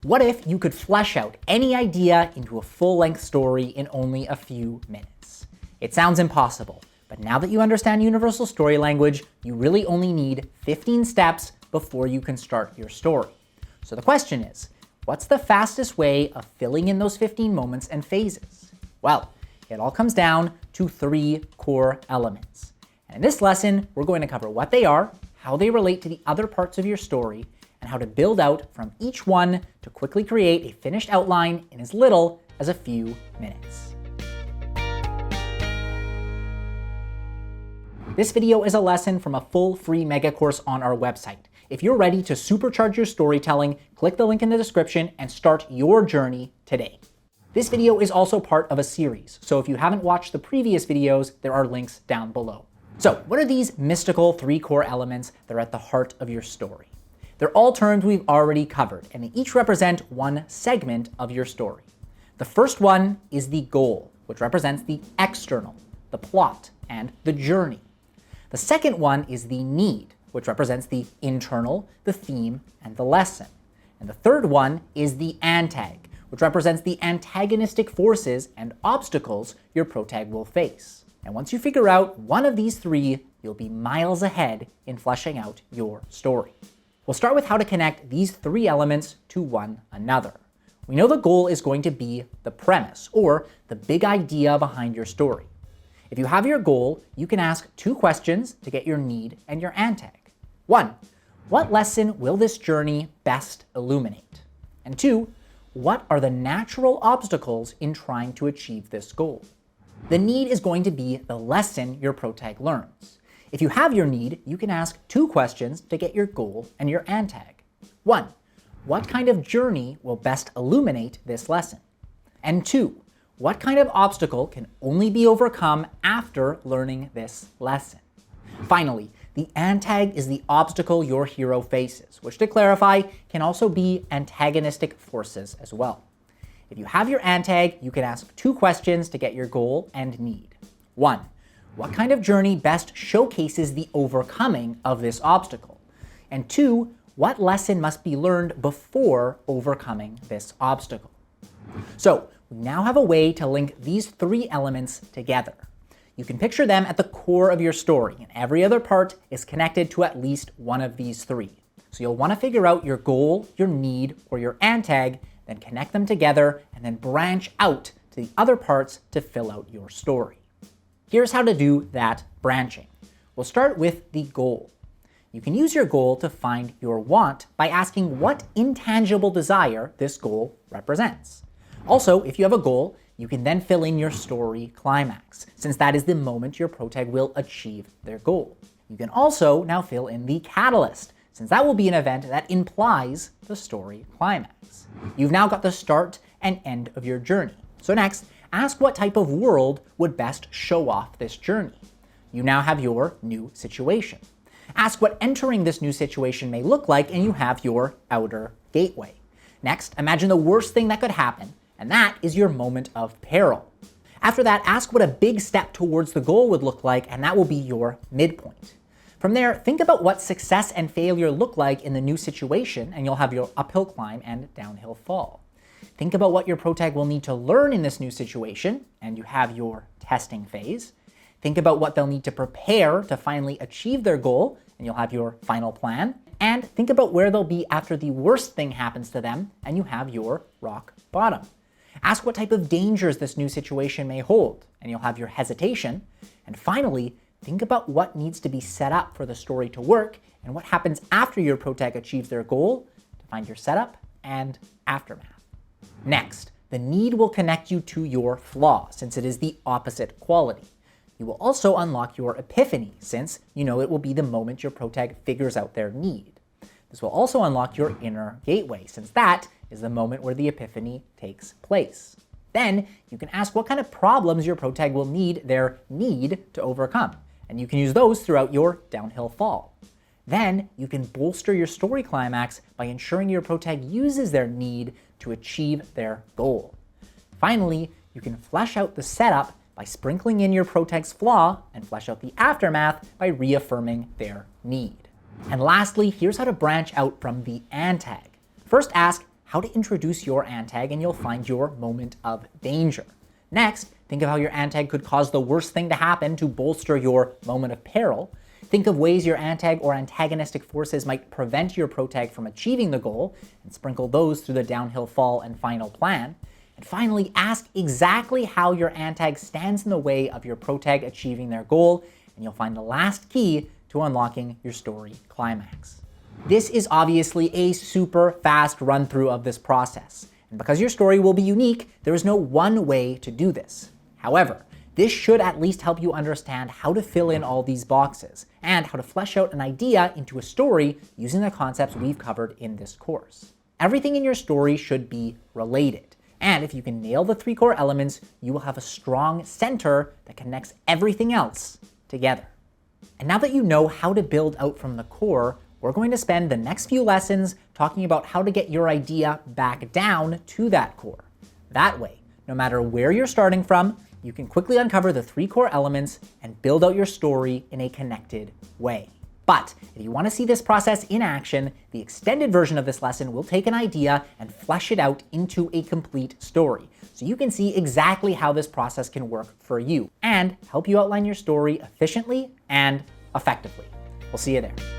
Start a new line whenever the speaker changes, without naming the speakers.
What if you could flesh out any idea into a full-length story in only a few minutes? It sounds impossible, but now that you understand universal story language, you really only need 15 steps before you can start your story. So the question is, what's the fastest way of filling in those 15 moments and phases? Well, it all comes down to 3 core elements. And in this lesson, we're going to cover what they are, how they relate to the other parts of your story, and how to build out from each one to quickly create a finished outline in as little as a few minutes. This video is a lesson from a full free mega course on our website. If you're ready to supercharge your storytelling, click the link in the description and start your journey today. This video is also part of a series, so if you haven't watched the previous videos, there are links down below. So what are these mystical 3 core elements that are at the heart of your story? They're all terms we've already covered, and they each represent one segment of your story. The first one is the goal, which represents the external, the plot, and the journey. The second one is the need, which represents the internal, the theme, and the lesson. And the third one is the antag, which represents the antagonistic forces and obstacles your protag will face. And once you figure out one of these 3, you'll be miles ahead in fleshing out your story. We'll start with how to connect these 3 elements to one another. We know the goal is going to be the premise, or the big idea behind your story. If you have your goal, you can ask 2 questions to get your need and your antag. 1, what lesson will this journey best illuminate? And 2, what are the natural obstacles in trying to achieve this goal? The need is going to be the lesson your protag learns. If you have your need, you can ask 2 questions to get your goal and your antag. 1, what kind of journey will best illuminate this lesson? And 2, what kind of obstacle can only be overcome after learning this lesson? Finally, the antag is the obstacle your hero faces, which to clarify, can also be antagonistic forces as well. If you have your antag, you can ask 2 questions to get your goal and need. 1, what kind of journey best showcases the overcoming of this obstacle? And 2, what lesson must be learned before overcoming this obstacle? So we now have a way to link these 3 elements together. You can picture them at the core of your story, and every other part is connected to at least one of these 3. So you'll want to figure out your goal, your need, or your antag, then connect them together, and then branch out to the other parts to fill out your story. Here's how to do that branching. We'll start with the goal. You can use your goal to find your want by asking what intangible desire this goal represents. Also, if you have a goal, you can then fill in your story climax, since that is the moment your protag will achieve their goal. You can also now fill in the catalyst, since that will be an event that implies the story climax. You've now got the start and end of your journey. So next, ask what type of world would best show off this journey. You now have your new situation. Ask what entering this new situation may look like, and you have your outer gateway. Next, imagine the worst thing that could happen, and that is your moment of peril. After that, ask what a big step towards the goal would look like, and that will be your midpoint. From there, think about what success and failure look like in the new situation, and you'll have your uphill climb and downhill fall. Think about what your protag will need to learn in this new situation, and you have your testing phase. Think about what they'll need to prepare to finally achieve their goal, and you'll have your final plan. And think about where they'll be after the worst thing happens to them, and you have your rock bottom. Ask what type of dangers this new situation may hold, and you'll have your hesitation. And finally, think about what needs to be set up for the story to work, and what happens after your protag achieves their goal to find your setup and aftermath. Next, the need will connect you to your flaw, since it is the opposite quality. You will also unlock your epiphany, since you know it will be the moment your protag figures out their need. This will also unlock your inner gateway, since that is the moment where the epiphany takes place. Then you can ask what kind of problems your protag will need their need to overcome, and you can use those throughout your downhill fall. Then you can bolster your story climax by ensuring your protag uses their need to achieve their goal. Finally, you can flesh out the setup by sprinkling in your protag's flaw and flesh out the aftermath by reaffirming their need. And lastly, here's how to branch out from the antag. First ask, how to introduce your antag, and you'll find your moment of danger. Next, think of how your antag could cause the worst thing to happen to bolster your moment of peril. Think of ways your antag or antagonistic forces might prevent your protag from achieving the goal, and sprinkle those through the downhill fall and final plan. And finally, ask exactly how your antag stands in the way of your protag achieving their goal, and you'll find the last key to unlocking your story climax. This is obviously a super fast run through of this process. And because your story will be unique, there is no one way to do this. However, this should at least help you understand how to fill in all these boxes and how to flesh out an idea into a story using the concepts we've covered in this course. Everything in your story should be related. And if you can nail the 3 core elements, you will have a strong center that connects everything else together. And now that you know how to build out from the core, we're going to spend the next few lessons talking about how to get your idea back down to that core. That way, no matter where you're starting from, you can quickly uncover the 3 core elements and build out your story in a connected way. But if you want to see this process in action, the extended version of this lesson will take an idea and flesh it out into a complete story, so you can see exactly how this process can work for you and help you outline your story efficiently and effectively. We'll see you there.